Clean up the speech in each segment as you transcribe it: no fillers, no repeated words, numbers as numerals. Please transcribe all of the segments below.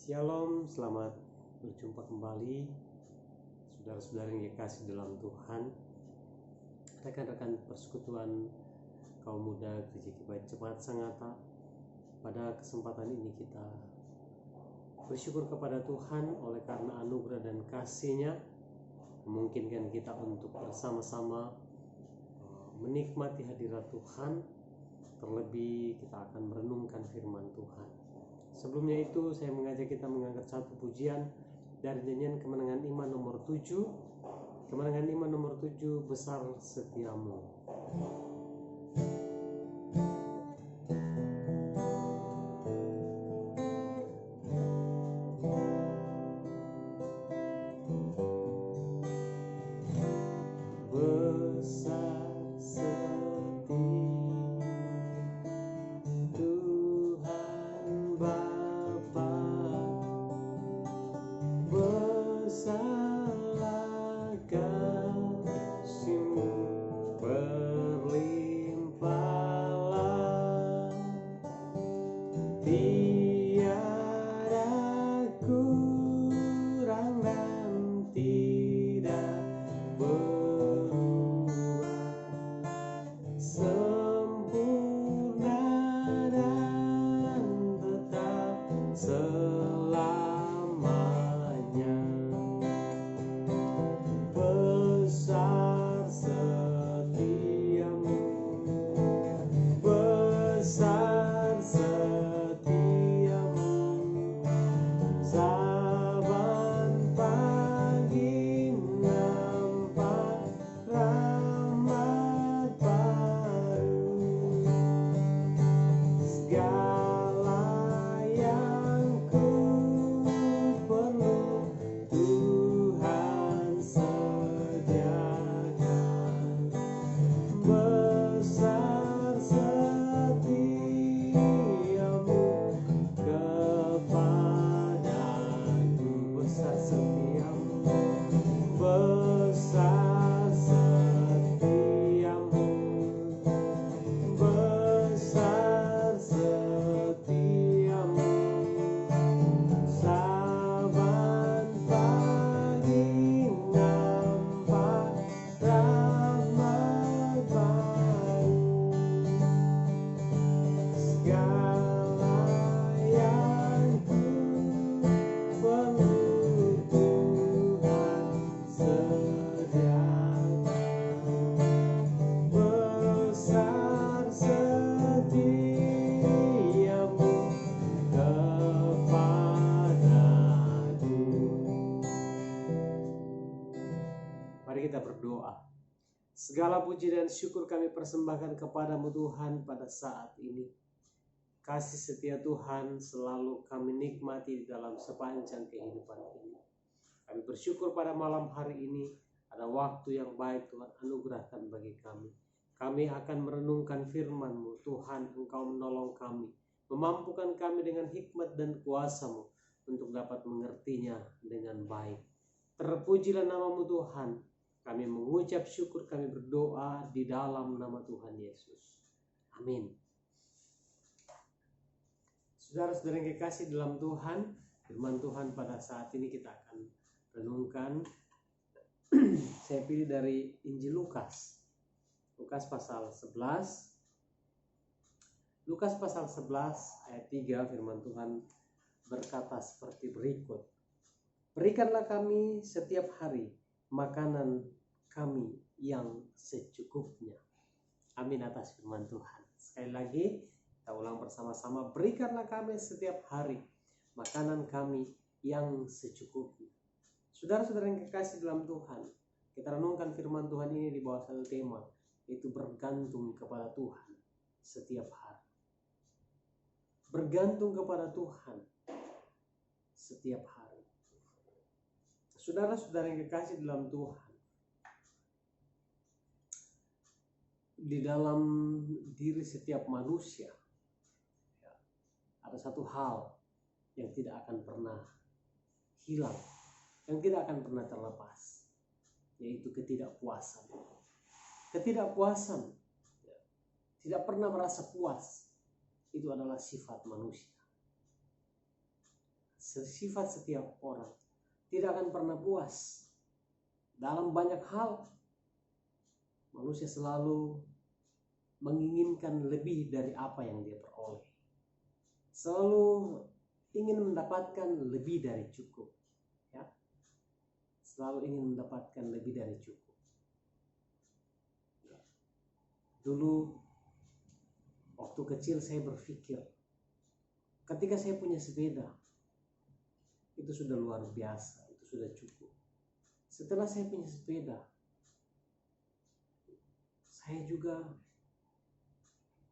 Shalom, selamat berjumpa kembali saudara-saudara yang dikasih dalam Tuhan, rekan-rekan persekutuan kaum muda Gereja Kibait Jemaat Sangatta. Pada kesempatan ini kita bersyukur kepada Tuhan oleh karena anugerah dan kasih-Nya memungkinkan kita untuk bersama-sama menikmati hadirat Tuhan. Terlebih kita akan merenungkan firman Tuhan. Sebelumnya itu saya mengajak kita mengangkat satu pujian dari nyanyian Kemenangan Iman nomor 7. Kemenangan Iman nomor 7, Besar Setiamu. Mari kita berdoa. Segala puji dan syukur kami persembahkan kepadamu Tuhan pada saat ini. Kasih setia Tuhan selalu kami nikmati di dalam sepanjang kehidupan ini. Kami bersyukur pada malam hari ini ada waktu yang baik Tuhan anugerahkan bagi kami. Kami akan merenungkan firman-Mu. Tuhan, Engkau menolong kami, memampukan kami dengan hikmat dan kuasa-Mu untuk dapat mengertinya dengan baik. Terpujilah nama-Mu Tuhan. Kami mengucap syukur, kami berdoa di dalam nama Tuhan Yesus. Amin. Saudara-saudara yang kekasih dalam Tuhan, firman Tuhan pada saat ini kita akan renungkan. Saya pilih dari Injil Lukas. Lukas pasal 11. Lukas pasal 11 ayat 3, firman Tuhan berkata seperti berikut. Berikanlah kami setiap hari makanan kami yang secukupnya. Amin atas firman Tuhan. Sekali lagi kita ulang bersama-sama. Berikanlah kami setiap hari makanan kami yang secukupnya. Saudara-saudara yang kekasih dalam Tuhan, kita renungkan firman Tuhan ini di bawah satu tema, yaitu bergantung kepada Tuhan setiap hari. Bergantung kepada Tuhan setiap hari. Saudara-saudara yang kekasih dalam Tuhan, di dalam diri setiap manusia ada satu hal yang tidak akan pernah hilang, yang tidak akan pernah terlepas, yaitu ketidakpuasan. Ketidakpuasan, tidak pernah merasa puas, itu adalah sifat manusia. sifat setiap orang. Tidak akan pernah puas. Dalam banyak hal, manusia selalu menginginkan lebih dari apa yang dia peroleh. Selalu ingin mendapatkan lebih dari cukup. Ya. Selalu ingin mendapatkan lebih dari cukup. Dulu, waktu kecil saya berpikir, ketika saya punya sepeda, itu sudah luar biasa, itu sudah cukup. Setelah saya punya sepeda, saya juga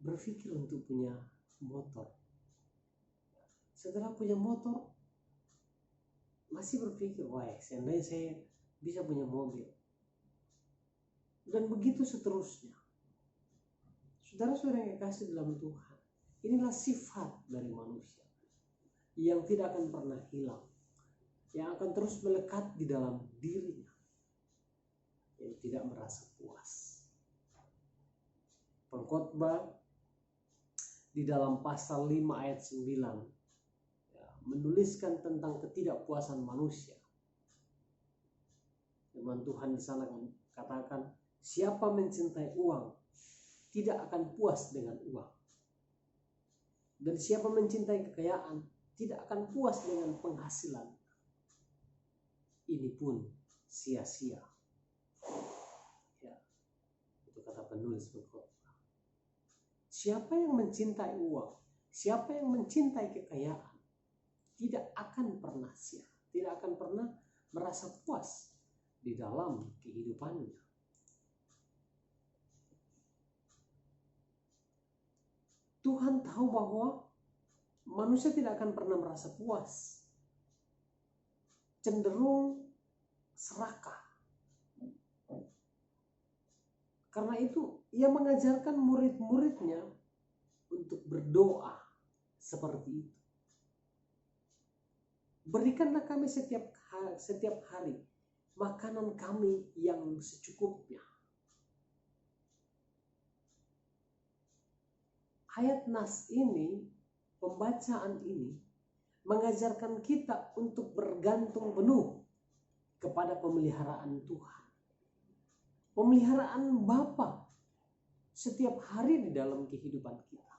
berpikir untuk punya motor. Setelah punya motor, masih berpikir, wah, seandainya saya bisa punya mobil. Dan begitu seterusnya. Saudara-saudara yang kasih dalam Tuhan, inilah sifat dari manusia yang tidak akan pernah hilang, yang akan terus melekat di dalam dirinya, yang tidak merasa puas. Pengkhotbah di dalam pasal 5 ayat 9 ya, menuliskan tentang ketidakpuasan manusia. Firman Tuhan di sana katakan, siapa mencintai uang tidak akan puas dengan uang. Dan siapa mencintai kekayaan tidak akan puas dengan penghasilan. Ini pun sia-sia. Ya, itu kata penulis pengkhotbah. Siapa yang mencintai uang, siapa yang mencintai kekayaan, tidak akan pernah sia, tidak akan pernah merasa puas di dalam kehidupannya. Tuhan tahu bahwa manusia tidak akan pernah merasa puas, cenderung serakah. Karena itu ia mengajarkan murid-muridnya untuk berdoa seperti itu. Berikanlah kami setiap hari makanan kami yang secukupnya. Ayat nas ini, pembacaan ini mengajarkan kita untuk bergantung penuh kepada pemeliharaan Tuhan. Pemeliharaan Bapa setiap hari di dalam kehidupan kita.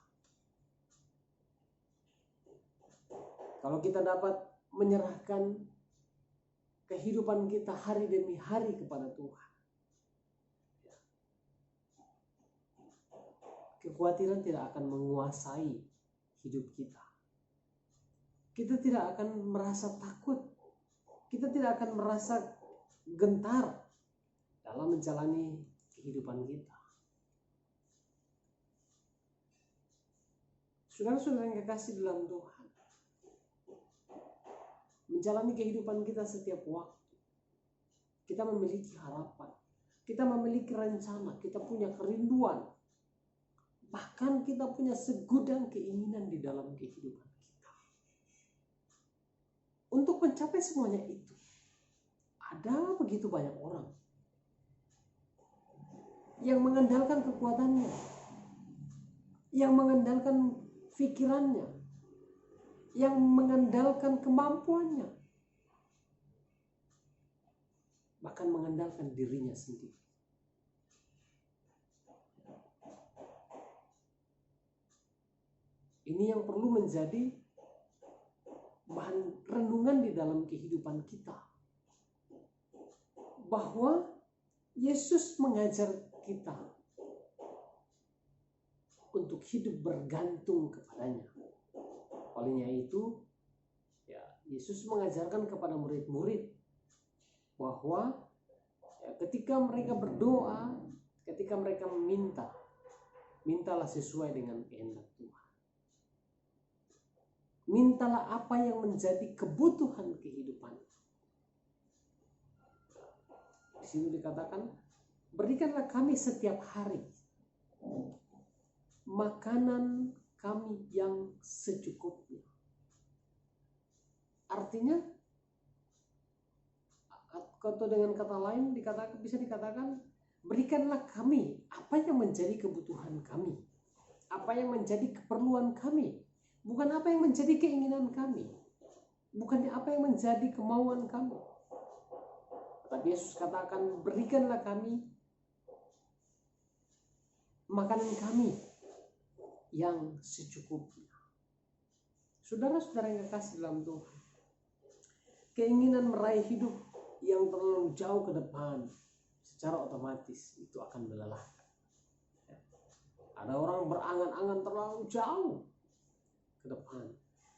Kalau kita dapat menyerahkan kehidupan kita hari demi hari kepada Tuhan, kekhawatiran tidak akan menguasai hidup kita. Kita tidak akan merasa takut. Kita tidak akan merasa gentar dalam menjalani kehidupan kita. Saudara-saudara yang kekasih dalam Tuhan, menjalani kehidupan kita setiap waktu, kita memiliki harapan, kita memiliki rencana, kita punya kerinduan, bahkan kita punya segudang keinginan di dalam kehidupan kita. Untuk mencapai semuanya itu, ada begitu banyak orang yang mengandalkan kekuatannya, yang mengandalkan pikirannya, yang mengandalkan kemampuannya, bahkan mengandalkan dirinya sendiri. Ini yang perlu menjadi bahan renungan di dalam kehidupan kita. Bahwa Yesus mengajar kita untuk hidup bergantung kepadanya. Olehnya itu, ya, Yesus mengajarkan kepada murid-murid bahwa ya, ketika mereka berdoa, ketika mereka meminta, mintalah sesuai dengan kehendak Tuhan. Mintalah apa yang menjadi kebutuhan kehidupan. Di sini dikatakan, berikanlah kami setiap hari makanan kami yang secukupnya. Artinya, atau dengan kata lain bisa dikatakan, berikanlah kami apa yang menjadi kebutuhan kami, apa yang menjadi keperluan kami, bukan apa yang menjadi keinginan kami. bukannya apa yang menjadi kemauan kamu. Tapi Yesus katakan, berikanlah kami makanan kami yang secukupnya. Saudara-saudara yang kekasih dalam Tuhan, keinginan meraih hidup yang terlalu jauh ke depan secara otomatis itu akan melelahkan. Ada orang berangan-angan terlalu jauh ke depan.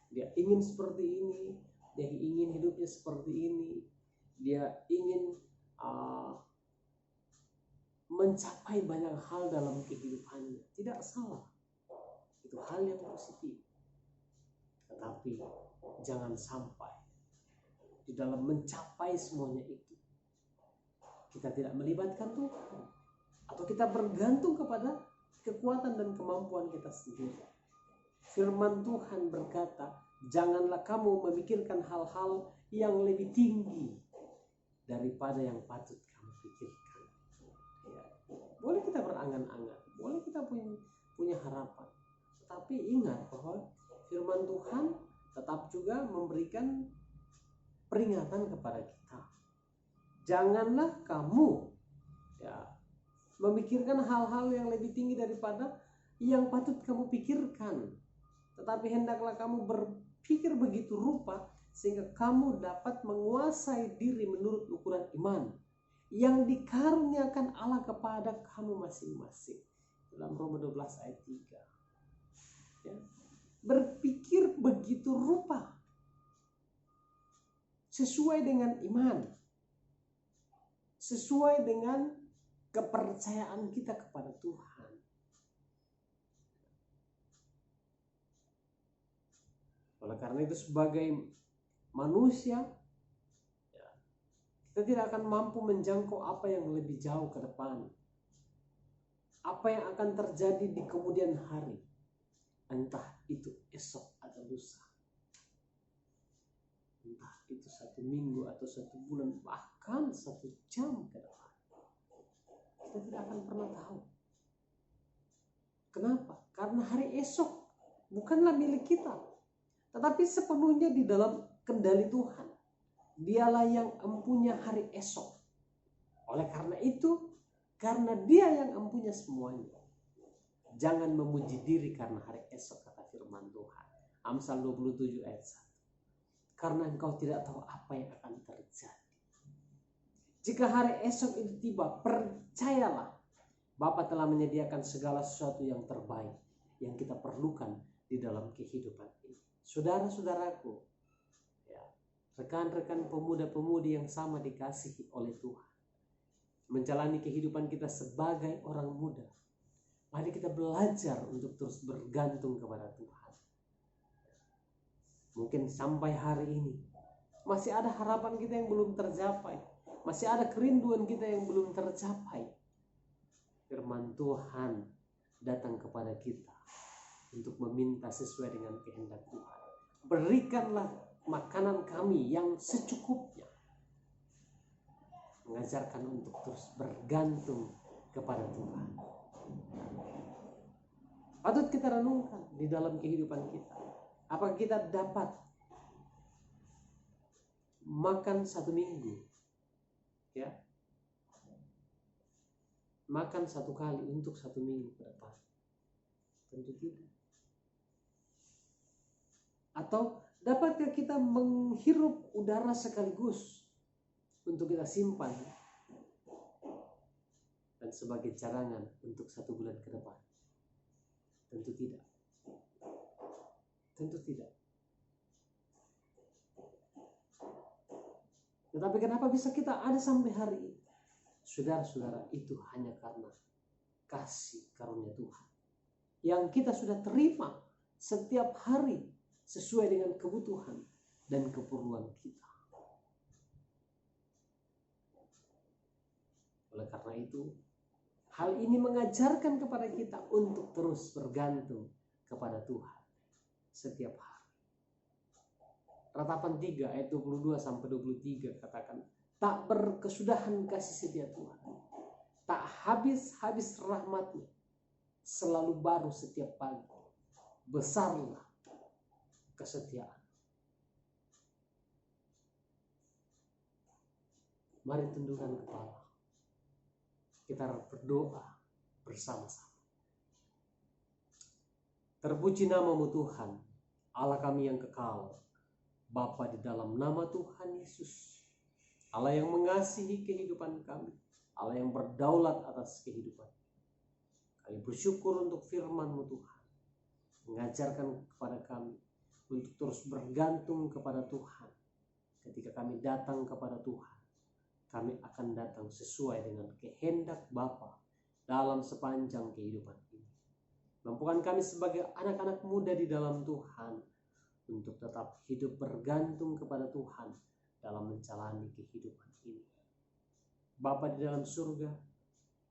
Dia ingin seperti ini, dia ingin hidupnya seperti ini, dia ingin mencapai banyak hal dalam kehidupannya. Tidak salah, itu hal yang positif. Tetapi jangan sampai di dalam mencapai semuanya itu kita tidak melibatkan Tuhan, atau kita bergantung kepada kekuatan dan kemampuan kita sendiri. Firman Tuhan berkata, janganlah kamu memikirkan hal-hal yang lebih tinggi daripada yang patut kamu pikirkan. Ya, boleh kita berangan-angan, boleh kita punya harapan, tetapi ingat bahwa firman Tuhan tetap juga memberikan peringatan kepada kita. Janganlah kamu memikirkan hal-hal yang lebih tinggi daripada yang patut kamu pikirkan, tetapi hendaklah kamu berpikir begitu rupa sehingga kamu dapat menguasai diri menurut ukuran iman yang dikaruniakan Allah kepada kamu masing-masing. Dalam Roma 12 ayat 3. Ya. Berpikir begitu rupa sesuai dengan iman, sesuai dengan kepercayaan kita kepada Tuhan. Oleh karena itu sebagai manusia, kita tidak akan mampu menjangkau apa yang lebih jauh ke depan. Apa yang akan terjadi di kemudian hari, entah itu esok atau lusa, entah itu 1 minggu atau 1 bulan, bahkan 1 jam ke depan. Kita tidak akan pernah tahu. Kenapa? Karena hari esok bukanlah milik kita, tetapi sepenuhnya di dalam kendali Tuhan. Dialah yang empunya hari esok. Oleh karena itu, karena Dia yang empunya semuanya, jangan memuji diri karena hari esok, kata firman Tuhan. Amsal 27 ayat 1. Karena engkau tidak tahu apa yang akan terjadi. Jika hari esok itu tiba, percayalah, Bapa telah menyediakan segala sesuatu yang terbaik yang kita perlukan di dalam kehidupan ini. Saudara-saudaraku, rekan-rekan pemuda-pemudi yang sama dikasihi oleh Tuhan, menjalani kehidupan kita sebagai orang muda, mari kita belajar untuk terus bergantung kepada Tuhan. Mungkin sampai hari ini masih ada harapan kita yang belum tercapai, masih ada kerinduan kita yang belum tercapai. Firman Tuhan datang kepada kita untuk meminta sesuai dengan kehendak Tuhan. Berikanlah makanan kami yang secukupnya. Mengajarkan untuk terus bergantung kepada Tuhan. Patut kita renungkan di dalam kehidupan kita. Apakah kita dapat makan 1 minggu? Ya, makan 1 kali untuk 1 minggu ke depan? Tentu tidak. Atau dapatkah kita menghirup udara sekaligus untuk kita simpan dan sebagai cadangan untuk 1 bulan ke depan? Tentu tidak. Tentu tidak. Tetapi kenapa bisa kita ada sampai hari ini? Saudara-saudara, itu hanya karena kasih karunia Tuhan yang kita sudah terima setiap hari sesuai dengan kebutuhan dan keperluan kita. Oleh karena itu, hal ini mengajarkan kepada kita untuk terus bergantung kepada Tuhan setiap hari. Ratapan 3 ayat 22 sampai 23 katakan, tak berkesudahan kasih setia Tuhan, tak habis-habis rahmat-Nya, selalu baru setiap pagi, besarlah kesetiaan. Mari tundukkan kepala. Kita berdoa bersama-sama. Terpuji namamu Tuhan, Allah kami yang kekal, Bapa di dalam nama Tuhan Yesus, Allah yang mengasihi kehidupan kami, Allah yang berdaulat atas kehidupan. Kami bersyukur untuk firman-Mu Tuhan, mengajarkan kepada kami untuk terus bergantung kepada Tuhan. Ketika kami datang kepada Tuhan, kami akan datang sesuai dengan kehendak Bapa dalam sepanjang kehidupan ini. Mampukan kami sebagai anak-anak muda di dalam Tuhan untuk tetap hidup bergantung kepada Tuhan dalam menjalani kehidupan ini. Bapa di dalam surga,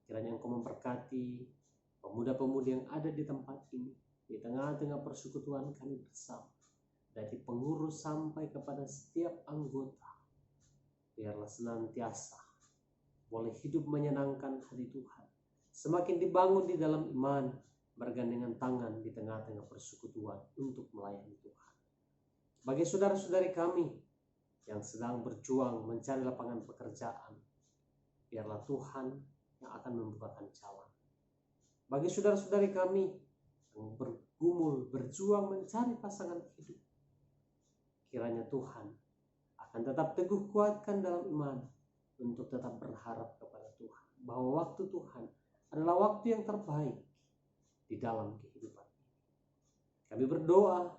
kiranya Engkau memberkati pemuda-pemudi yang ada di tempat ini, di tengah-tengah persekutuan kami bersama, dari pengurus sampai kepada setiap anggota. Biarlah senantiasa boleh hidup menyenangkan hati Tuhan, semakin dibangun di dalam iman, bergandengan tangan di tengah-tengah persekutuan untuk melayani Tuhan. Bagi saudara-saudari kami yang sedang berjuang mencari lapangan pekerjaan, biarlah Tuhan yang akan membukakan jalan. Bagi saudara-saudari kami yang bergumul, berjuang mencari pasangan hidup, kiranya Tuhan akan tetap teguh kuatkan dalam iman untuk tetap berharap kepada Tuhan, bahwa waktu Tuhan adalah waktu yang terbaik di dalam kehidupan. Kami berdoa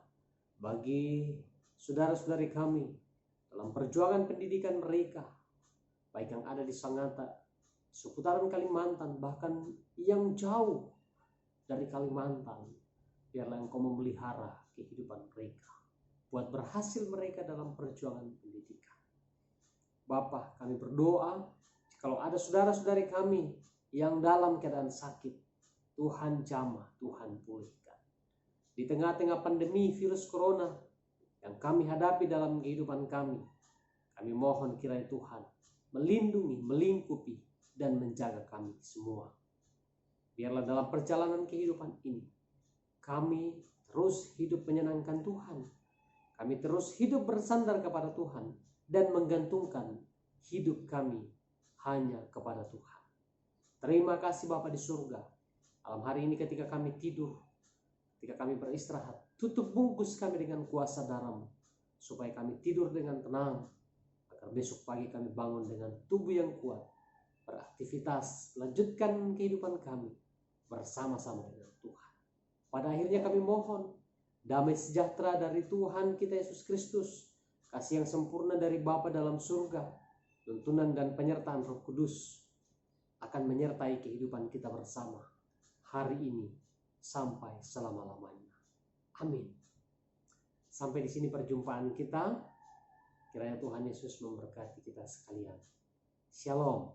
bagi saudara-saudari kami dalam perjuangan pendidikan mereka, baik yang ada di Sangatta, seputaran Kalimantan, bahkan yang jauh dari Kalimantan. Biarlah Engkau memelihara kehidupan mereka, buat berhasil mereka dalam perjuangan pendidikan. Bapa, kami berdoa, kalau ada saudara-saudari kami yang dalam keadaan sakit, Tuhan jamah, Tuhan pulihkan. Di tengah-tengah pandemi virus corona yang kami hadapi dalam kehidupan kami mohon kiranya Tuhan melindungi, melingkupi, dan menjaga kami semua. Biarlah dalam perjalanan kehidupan ini, kami terus hidup menyenangkan Tuhan. Kami terus hidup bersandar kepada Tuhan dan menggantungkan hidup kami hanya kepada Tuhan. Terima kasih Bapa di surga. Malam hari ini ketika kami tidur, ketika kami beristirahat, tutup bungkus kami dengan kuasa darah-Mu, supaya kami tidur dengan tenang, agar besok pagi kami bangun dengan tubuh yang kuat, beraktivitas, melanjutkan kehidupan kami bersama-sama dengan Tuhan. Pada akhirnya kami mohon damai sejahtera dari Tuhan kita Yesus Kristus, kasih yang sempurna dari Bapa dalam surga, tuntunan dan penyertaan Roh Kudus akan menyertai kehidupan kita bersama hari ini sampai selama-lamanya. Amin. Sampai di sini perjumpaan kita. Kiranya Tuhan Yesus memberkati kita sekalian. Shalom.